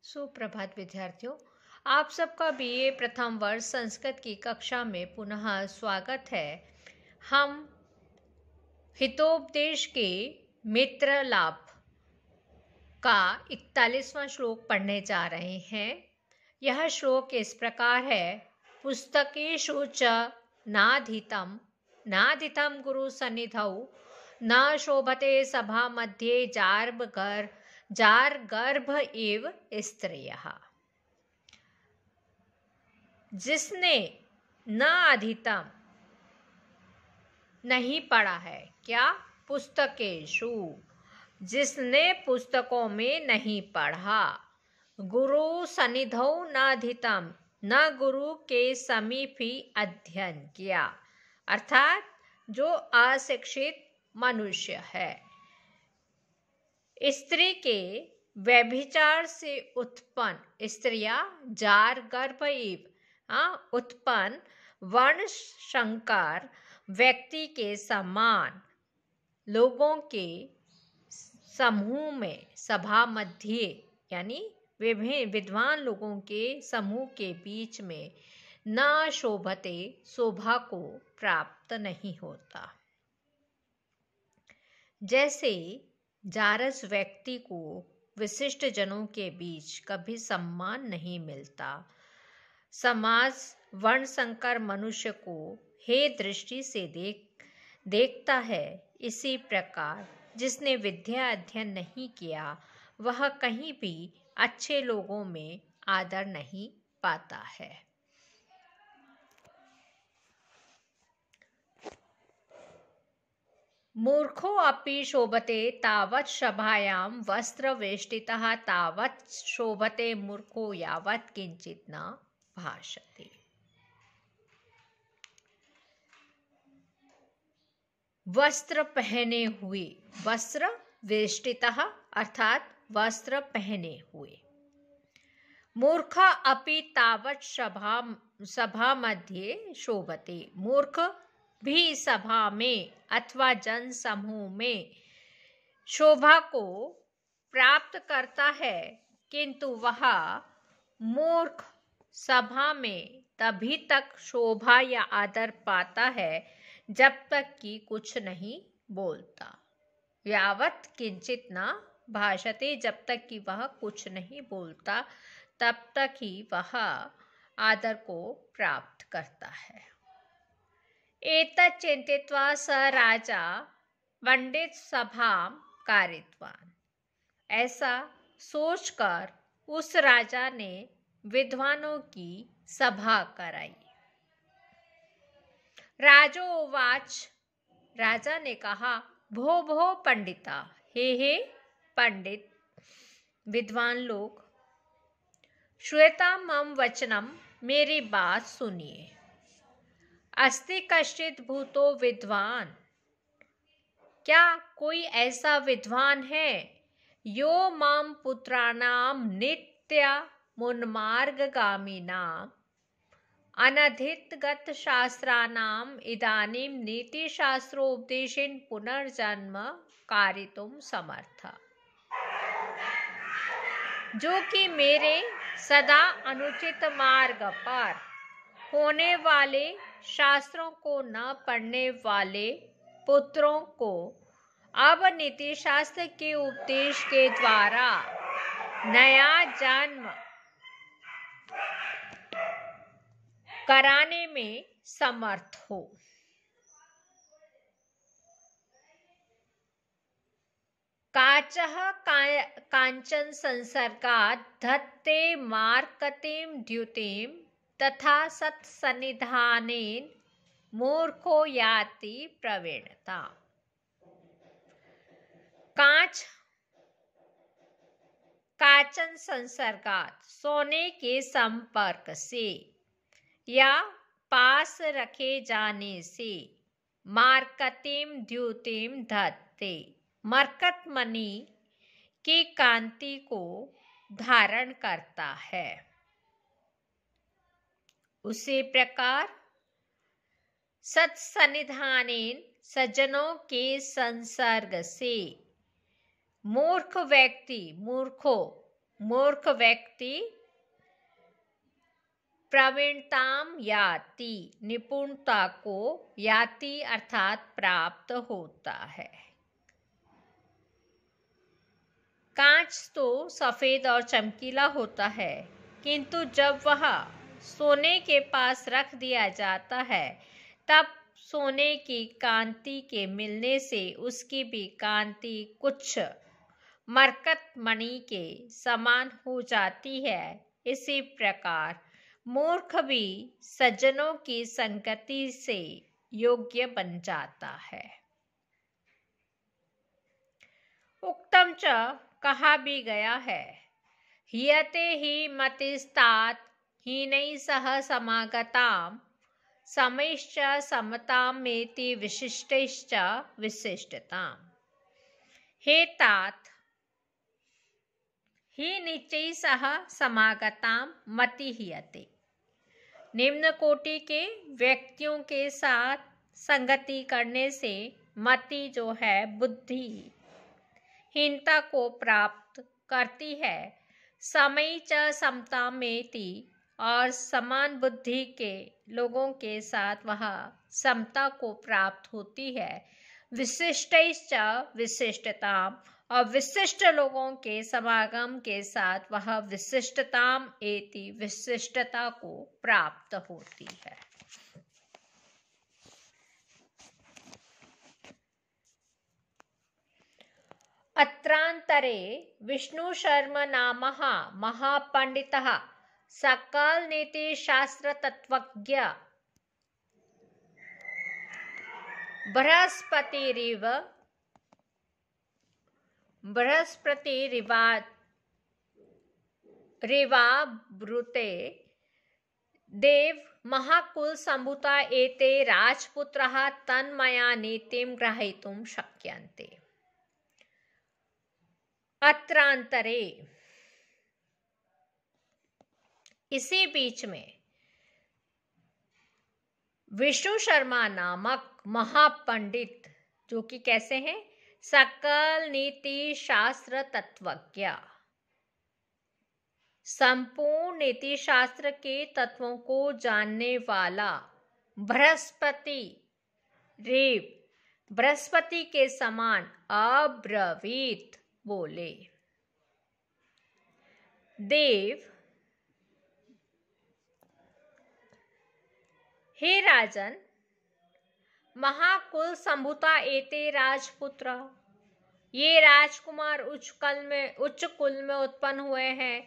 सुप्रभात विद्यार्थियों, आप सबका बीए प्रथम वर्ष संस्कृत की कक्षा में पुनः स्वागत है। हम हितोपदेश के मित्र लाभ का 41वां श्लोक पढ़ने जा रहे हैं। यह श्लोक इस प्रकार है। पुस्तकेषु च नाधीतं गुरु सन्निधौ न शोभते सभा मध्ये जार गर्भ एव स्त्रियः। जिसने न अधीतम नहीं पढ़ा है, क्या? पुस्तकेषु, जिसने पुस्तकों में नहीं पढ़ा। गुरु सन्निधौ न अधीतम, न गुरु के समीप ही अध्ययन किया, अर्थात जो अशिक्षित मनुष्य है। स्त्री के व्यभिचार से उत्पन्न, स्त्रियां जार गर्भ एव उत्पन्न वर्ण संकर व्यक्ति के समान लोगों के समूह में, सभा मध्य यानी विभिन्न विद्वान लोगों के समूह के बीच में न शोभते, शोभा को प्राप्त नहीं होता। जैसे जारस व्यक्ति को विशिष्ट जनों के बीच कभी सम्मान नहीं मिलता, समाज वर्ण संकर मनुष्य को हे दृष्टि से देखता है, इसी प्रकार जिसने विद्या अध्ययन नहीं किया वह कहीं भी अच्छे लोगों में आदर नहीं पाता है। मूर्खो अपि शोभते तावत् सभायां वस्त्रवेष्टितः तावत् शोभते मूर्खो यावत् किंचित न भाषते। वस्त्र पहने हुए, वस्त्र वेष्टितः अर्थात वस्त्र पहने हुए। मूर्ख अपि तावत् सभा मध्ये शोभते, मूर्ख भी सभा में अथवा जन समूह में शोभा को प्राप्त करता है, किंतु वह मूर्ख सभा में तभी तक शोभा या आदर पाता है जब तक कि कुछ नहीं बोलता। यावत् किंचित न भाषते, जब तक कि वह कुछ नहीं बोलता तब तक ही वह आदर को प्राप्त करता है। एतत् चिंतित्वा स राजा पंडित सभां कारितवान्। ऐसा सोचकर उस राजा ने विद्वानों की सभा कराई। राजोवाच, राजा ने कहा, भो भो पंडिता, हे पंडित विद्वान लोग, श्वेता मम वचनम, मेरी बात सुनिए। अस्ति कश्चित् भूतो विद्वान, क्या कोई ऐसा विद्वान है यो माम पुत्राणाम नित्य मुन्मार्गगामिनाम अनधिगत शास्त्राणाम इदानीम नीति शास्त्रोपदेशेन पुनर्जन्म कारितुम समर्थ, जो कि मेरे सदा अनुचित मार्ग पर होने वाले शास्त्रों को न पढ़ने वाले पुत्रों को अब नीति शास्त्र के उपदेश के द्वारा नया जन्म कराने में समर्थ हो। काचः कांचन संसर्गात् धत्ते मार्कतिं द्युतिं तथा सत्सन्निधानेन मूर्खो याति प्रवीणता। काचन संसर्गात, सोने के संपर्क से या पास रखे जाने से, मार्कतिम द्युतिम धत्ते, मरकत मणि की कांति को धारण करता है। उसी प्रकार सत्सन्निधानेन, सज्जनों के संसर्ग से, मूर्ख व्यक्ति, मूर्खो मूर्ख व्यक्ति प्रवीणताम याति, निपुणता को याति अर्थात प्राप्त होता है। कांच तो सफेद और चमकीला होता है, किंतु जब वह सोने के पास रख दिया जाता है तब सोने की कांति के मिलने से उसकी भी कांति कुछ मरकत मणि के समान हो जाती है। इसी प्रकार मूर्ख भी सज्जनों की संगति से योग्य बन जाता है। उक्तम च कहा भी गया है, हियते ही मतिस्तात हीनैः सह समागताम समैश्च समतामेति विशिष्टैश्च विशिष्टताम्। हे तात, ही नीचैः सह समागताम मति हियते। निम्न कोटि के व्यक्तियों के साथ संगति करने से मति जो है बुद्धि हीनता को प्राप्त करती है। समय च समतामेति, और समान बुद्धि के लोगों के साथ वह समता को प्राप्त होती है। विशिष्टैश्च विशिष्टताम, और विशिष्ट लोगों के समागम के साथ वह विशिष्टताम एति विशिष्टता को प्राप्त होती है। अत्रांतरे विष्णु शर्मा नामः महापंडितः सकल नीति शास्त्र तत्वज्ञ बृहस्पतिरिवावृते देव महाकुल संभूता एते राजपुत्रः तन्मया नीतिं ग्रहीतुं शक्यन्ते। अत्रांतरे, इसी बीच में विष्णु शर्मा नामक महापंडित, जो कि कैसे हैं, सकल नीति शास्त्र तत्वज्ञ, संपूर्ण नीति शास्त्र के तत्वों को जानने वाला बृहस्पति के समान अब्रवीत बोले। देव, हे राजन, महाकुल संभूता एते राजपुत्र, ये राजकुमार उच्च कुल में उत्पन्न हुए हैं।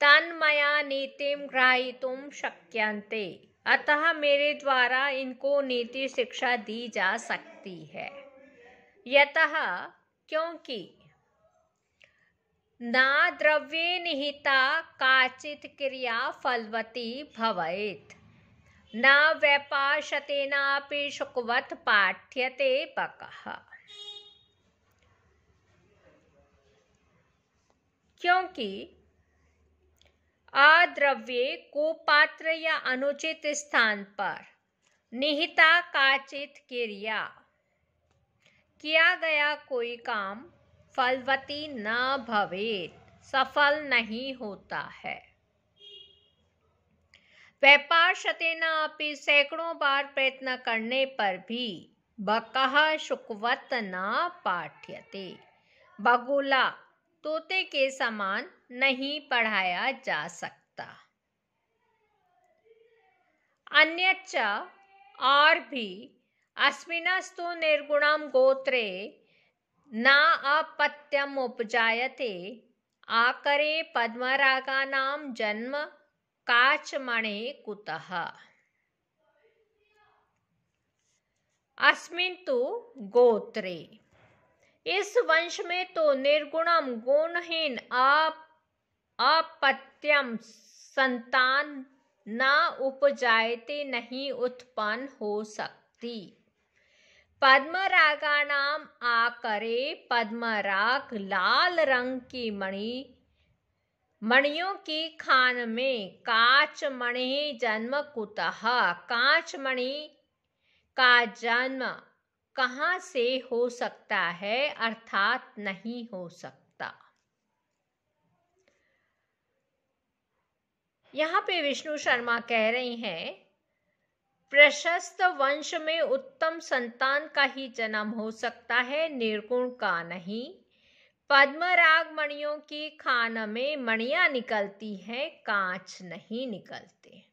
तन्मया नीतिम ग्रहीतुम शक्यन्ते, अतः मेरे द्वारा इनको नीति शिक्षा दी जा सकती है। यतः, क्योंकि ना द्रव्ये निहिता काचित क्रिया फलवती भवेत्, न व्यपाशतेनापि शुकवत् पाठ्यते बकः। क्योंकि अद्रव्ये कुपात्र या अनुचित स्थान पर निहिता काचित क्रिया, किया गया कोई काम फलवती न भवेत्, सफल नहीं होता है। व्यपाशतेनापि, सैकड़ों बार प्रयत्न करने पर भी बकः शुकवत् न पाठ्यते, बगुला तोते के समान नहीं पढ़ाया जा सकता। अन्यच्च, और भी, अस्मिनस्तु निर्गुणं गोत्रे न अपत्यम उपजायते, आकरे पद्मरागानां जन्म काचमणे कुतः। अस्मिन् तु गोत्रे, इस वंश में तो निर्गुणम गुणहीन अपत्यम संतान न उपजायते, नहीं उत्पन्न हो सकती। पद्मरागानाम आकरे, पद्मराग लाल रंग की मणियों की खान में, काचमणि जन्म कुतः, काचमणि का जन्म कहाँ से हो सकता है, अर्थात नहीं हो सकता। यहाँ पे विष्णु शर्मा कह रही हैं, प्रशस्त वंश में उत्तम संतान का ही जन्म हो सकता है, निर्गुण का नहीं। पद्मराग मणियों की खान में मणियां निकलती हैं, कांच नहीं निकलते।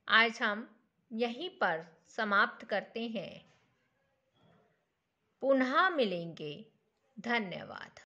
आज हम यहीं पर समाप्त करते हैं। पुनः मिलेंगे। धन्यवाद।